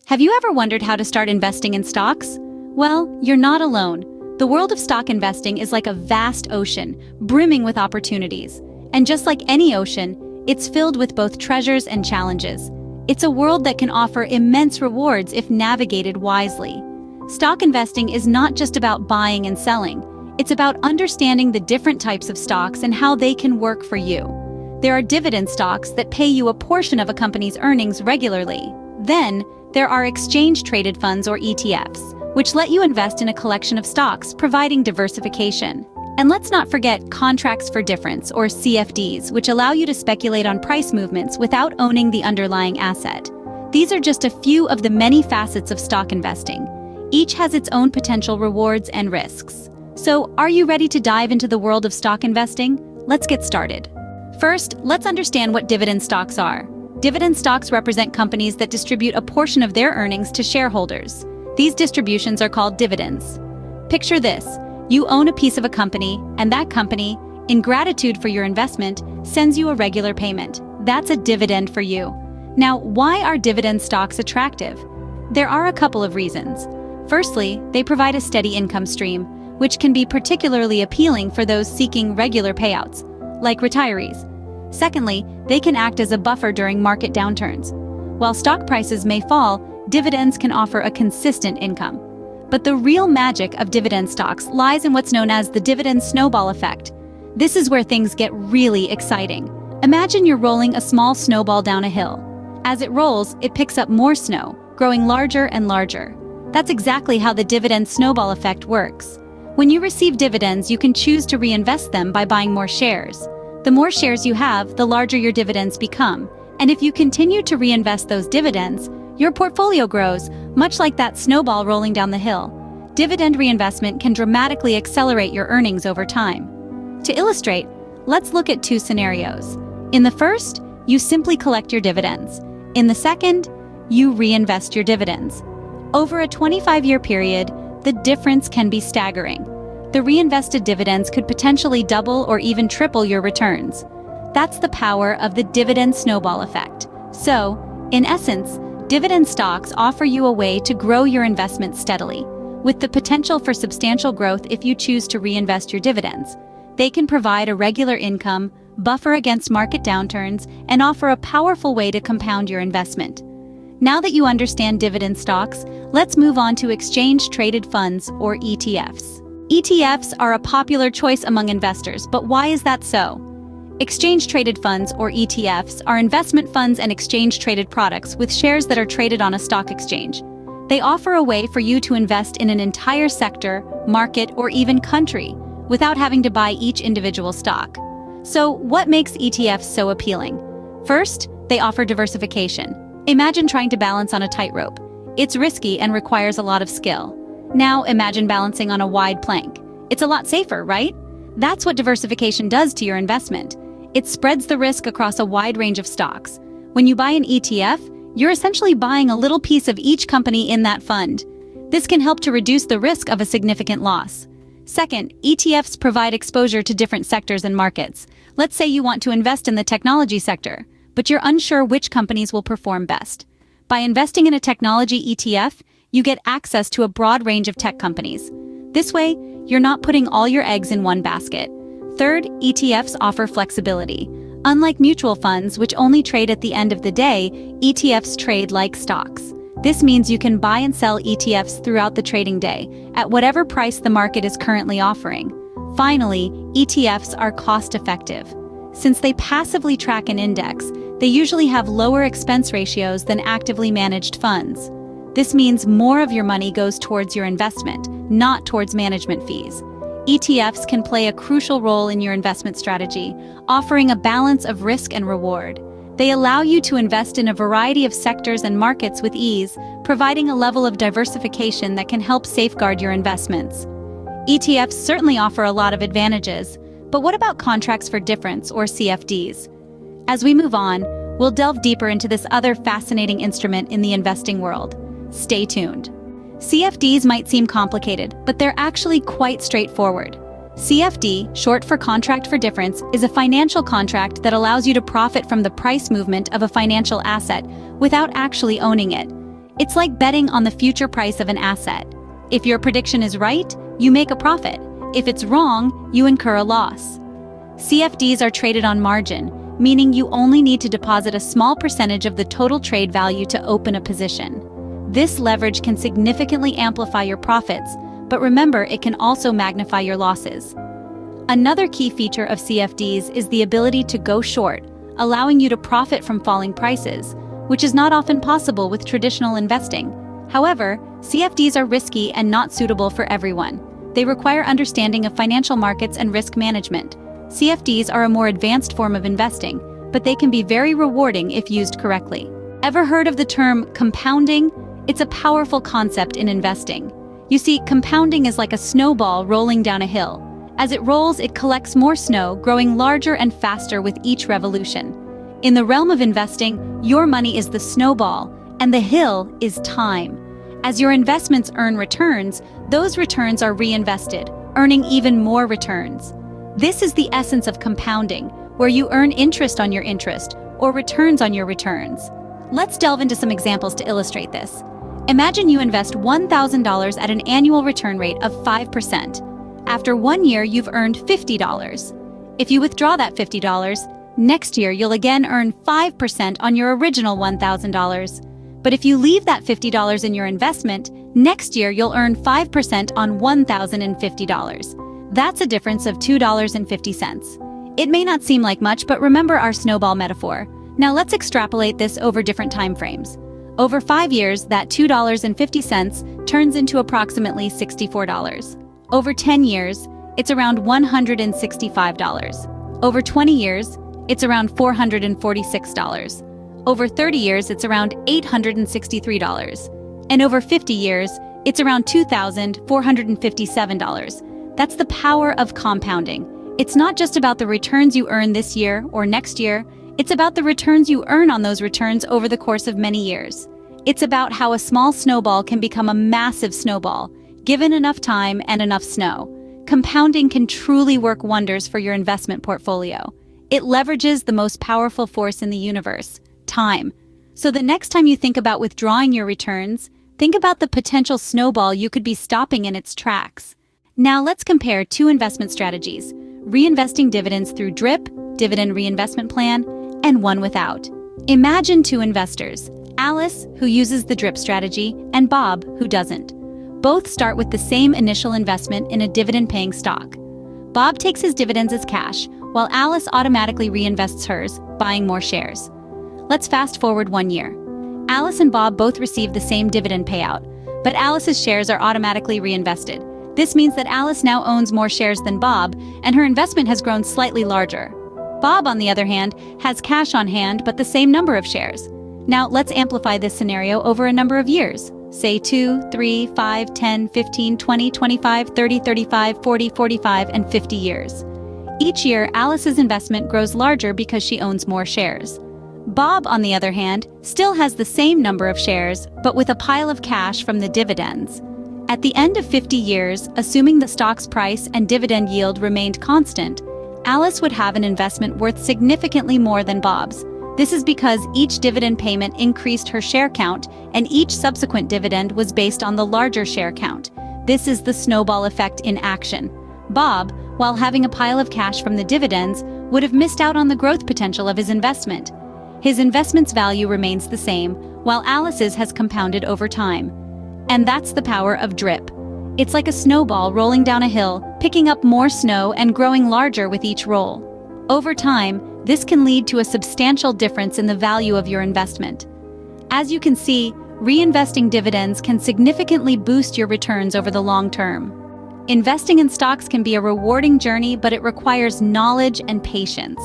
Have you ever wondered how to start investing in stocks? Well, you're not alone. The world of stock investing is like a vast ocean, brimming with opportunities. And just like any ocean, it's filled with both treasures and challenges. It's a world that can offer immense rewards if navigated wisely. Stock investing is not just about buying and selling. It's about understanding the different types of stocks and how they can work for you. There are dividend stocks that pay you a portion of a company's earnings regularly. Then, there are exchange-traded funds or ETFs, which let you invest in a collection of stocks, providing diversification. And let's not forget contracts for difference, or CFDs, which allow you to speculate on price movements without owning the underlying asset. These are just a few of the many facets of stock investing. Each has its own potential rewards and risks. So, are you ready to dive into the world of stock investing? Let's get started. First, let's understand what dividend stocks are. Dividend stocks represent companies that distribute a portion of their earnings to shareholders. These distributions are called dividends. Picture this: you own a piece of a company, and that company, in gratitude for your investment, sends you a regular payment. That's a dividend for you. Now, why are dividend stocks attractive? There are a couple of reasons. Firstly, they provide a steady income stream, which can be particularly appealing for those seeking regular payouts, like retirees. Secondly, they can act as a buffer during market downturns. While stock prices may fall, dividends can offer a consistent income. But the real magic of dividend stocks lies in what's known as the dividend snowball effect. This is where things get really exciting. Imagine you're rolling a small snowball down a hill. As it rolls, it picks up more snow, growing larger and larger. That's exactly how the dividend snowball effect works. When you receive dividends, you can choose to reinvest them by buying more shares. The more shares you have, the larger your dividends become. And if you continue to reinvest those dividends, your portfolio grows, much like that snowball rolling down the hill. Dividend reinvestment can dramatically accelerate your earnings over time. To illustrate, let's look at two scenarios. In the first, you simply collect your dividends. In the second, you reinvest your dividends. Over a 25-year period, the difference can be staggering. The reinvested dividends could potentially double or even triple your returns. That's the power of the dividend snowball effect. So, in essence, dividend stocks offer you a way to grow your investment steadily, with the potential for substantial growth if you choose to reinvest your dividends. They can provide a regular income, buffer against market downturns, and offer a powerful way to compound your investment. Now that you understand dividend stocks, let's move on to exchange-traded funds, or ETFs. ETFs are a popular choice among investors, but why is that so? Exchange-traded funds, or ETFs, are investment funds and exchange-traded products with shares that are traded on a stock exchange. They offer a way for you to invest in an entire sector, market, or even country, without having to buy each individual stock. So, what makes ETFs so appealing? First, they offer diversification. Imagine trying to balance on a tightrope. It's risky and requires a lot of skill. Now imagine balancing on a wide plank. It's a lot safer, right? That's what diversification does to your investment. It spreads the risk across a wide range of stocks. When you buy an ETF, you're essentially buying a little piece of each company in that fund. This can help to reduce the risk of a significant loss. Second, ETFs provide exposure to different sectors and markets. Let's say you want to invest in the technology sector, but you're unsure which companies will perform best. By investing in a technology ETF, you get access to a broad range of tech companies. This way, you're not putting all your eggs in one basket. Third, ETFs offer flexibility. Unlike mutual funds, which only trade at the end of the day, ETFs trade like stocks. This means you can buy and sell ETFs throughout the trading day, at whatever price the market is currently offering. Finally, ETFs are cost-effective. Since they passively track an index, they usually have lower expense ratios than actively managed funds. This means more of your money goes towards your investment, not towards management fees. ETFs can play a crucial role in your investment strategy, offering a balance of risk and reward. They allow you to invest in a variety of sectors and markets with ease, providing a level of diversification that can help safeguard your investments. ETFs certainly offer a lot of advantages, but what about contracts for difference, or CFDs? As we move on, we'll delve deeper into this other fascinating instrument in the investing world. Stay tuned. CFDs might seem complicated, but they're actually quite straightforward. CFD, short for contract for difference, is a financial contract that allows you to profit from the price movement of a financial asset without actually owning it. It's like betting on the future price of an asset. If your prediction is right, you make a profit. If it's wrong, you incur a loss. CFDs are traded on margin, meaning you only need to deposit a small percentage of the total trade value to open a position. This leverage can significantly amplify your profits, but remember, it can also magnify your losses. Another key feature of CFDs is the ability to go short, allowing you to profit from falling prices, which is not often possible with traditional investing. However, CFDs are risky and not suitable for everyone. They require understanding of financial markets and risk management. CFDs are a more advanced form of investing, but they can be very rewarding if used correctly. Ever heard of the term compounding? It's a powerful concept in investing. You see, compounding is like a snowball rolling down a hill. As it rolls, it collects more snow, growing larger and faster with each revolution. In the realm of investing, your money is the snowball, and the hill is time. As your investments earn returns, those returns are reinvested, earning even more returns. This is the essence of compounding, where you earn interest on your interest, or returns on your returns. Let's delve into some examples to illustrate this. Imagine you invest $1,000 at an annual return rate of 5%. After 1 year, you've earned $50. If you withdraw that $50, next year you'll again earn 5% on your original $1,000. But if you leave that $50 in your investment, next year you'll earn 5% on $1,050. That's a difference of $2.50. It may not seem like much, but remember our snowball metaphor. Now let's extrapolate this over different time frames. Over 5 years, that $2.50 turns into approximately $64. Over 10 years, it's around $165. Over 20 years, it's around $446. Over 30 years, it's around $863. And over 50 years, it's around $2,457. That's the power of compounding. It's not just about the returns you earn this year or next year. It's about the returns you earn on those returns over the course of many years. It's about how a small snowball can become a massive snowball, given enough time and enough snow. Compounding can truly work wonders for your investment portfolio. It leverages the most powerful force in the universe, time. So the next time you think about withdrawing your returns, think about the potential snowball you could be stopping in its tracks. Now let's compare two investment strategies: reinvesting dividends through DRIP, dividend reinvestment plan, and one without. Imagine two investors, Alice, who uses the DRIP strategy, and Bob, who doesn't. Both start with the same initial investment in a dividend-paying stock. Bob takes his dividends as cash, while Alice automatically reinvests hers, buying more shares. Let's fast forward 1 year. Alice and Bob both receive the same dividend payout, but Alice's shares are automatically reinvested. This means that Alice now owns more shares than Bob, and her investment has grown slightly larger. Bob, on the other hand, has cash on hand but the same number of shares. Now let's amplify this scenario over a number of years. Say 2, 3, 5, 10, 15, 20, 25, 30, 35, 40, 45, and 50 years. Each year, Alice's investment grows larger because she owns more shares. Bob, on the other hand, still has the same number of shares, but with a pile of cash from the dividends. At the end of 50 years, assuming the stock's price and dividend yield remained constant, Alice would have an investment worth significantly more than Bob's. This is because each dividend payment increased her share count, and each subsequent dividend was based on the larger share count. This is the snowball effect in action. Bob, while having a pile of cash from the dividends, would have missed out on the growth potential of his investment. His investment's value remains the same, while Alice's has compounded over time. And that's the power of DRIP. It's like a snowball rolling down a hill, picking up more snow and growing larger with each roll. Over time, this can lead to a substantial difference in the value of your investment. As you can see, reinvesting dividends can significantly boost your returns over the long term. Investing in stocks can be a rewarding journey, but it requires knowledge and patience.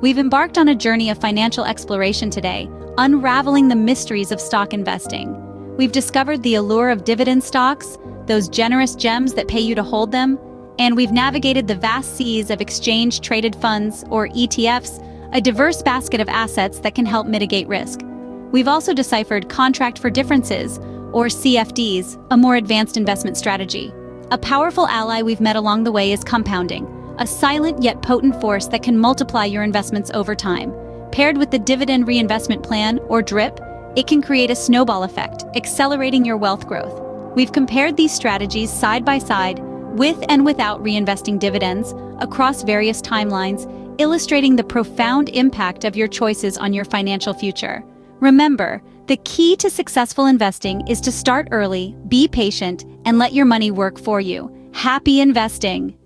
We've embarked on a journey of financial exploration today, unraveling the mysteries of stock investing. We've discovered the allure of dividend stocks, those generous gems that pay you to hold them, and we've navigated the vast seas of exchange-traded funds, or ETFs, a diverse basket of assets that can help mitigate risk. We've also deciphered contract for differences, or CFDs, a more advanced investment strategy. A powerful ally we've met along the way is compounding, a silent yet potent force that can multiply your investments over time. Paired with the dividend reinvestment plan, or DRIP, It can create a snowball effect, accelerating your wealth growth. We've compared these strategies side by side, with and without reinvesting dividends, across various timelines, illustrating the profound impact of your choices on your financial future. Remember, the key to successful investing is to start early, be patient, and let your money work for you. Happy investing!